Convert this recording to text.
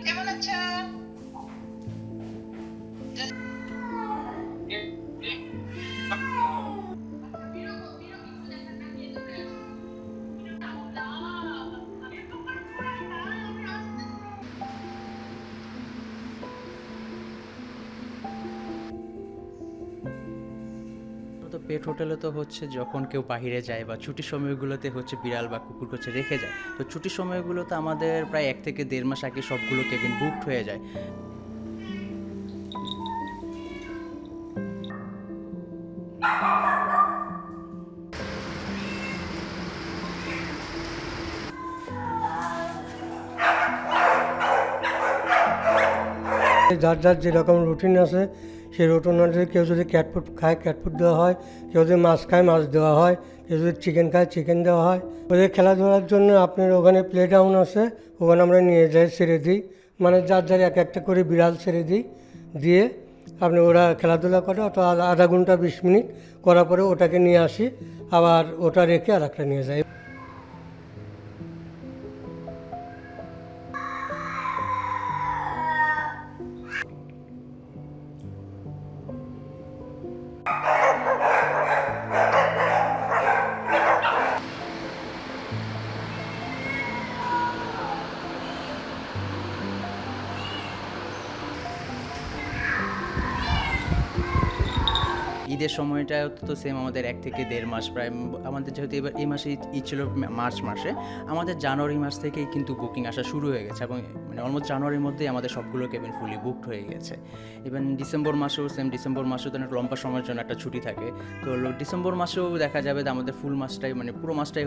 কেমন আছো? তো পেট হোটেলে তো হচ্ছে যখন কেউ বাইরে যায় বা ছুটির সময়গুলোতে হচ্ছে বিড়াল বা কুকুর হচ্ছে রেখে যায়, তো ছুটির সময়গুলোতে আমাদের প্রায় 1 থেকে 1.5 মাস আগে সবগুলো কেবিন বুকড হয়ে যায়। যার যার যেরকম রুটিন আছে সেই রুটিন অনুযায়ী কেউ যদি ক্যাট ফুড খায় ক্যাট ফুড দেওয়া হয়, কেউ যদি মাছ খায় মাছ দেওয়া হয়, কেউ যদি চিকেন খায় চিকেন দেওয়া হয়। ওদের খেলাধুলার জন্য আপনার ওখানে প্লে গ্রাউন্ড আছে, ওখানে আমরা নিয়ে যাই, ছেড়ে দিই, মানে যার যার এক একটা করে বিড়াল ছেড়ে দিই, দিয়ে আপনি ওরা খেলাধুলা করে, অত আধা ঘন্টা 20 মিনিট করার পরে ওটাকে নিয়ে আসি, আবার ওটা রেখে আর একটা নিয়ে যাই। ঈদের সময়টাও তো সেম আমাদের 1 থেকে 1.5 মাস প্রায় আমাদের, যেহেতু এবার এই মাসে ঈদ ছিল মার্চ মাসে, আমাদের জানুয়ারি মাস থেকেই কিন্তু বুকিং আসা শুরু হয়ে গেছে এবং মানে অলমোস্ট জানুয়ারির মধ্যেই আমাদের সবগুলো কেবিন ফুলি বুকড হয়ে গেছে। ইভেন ডিসেম্বর মাসেও সেম, ডিসেম্বর মাসেও তো একটা লম্বা সময়ের জন্য একটা ছুটি থাকে, তো ডিসেম্বর মাসেও দেখা যাবে যে আমাদের ফুল মাসটাই মানে পুরো মাসটাই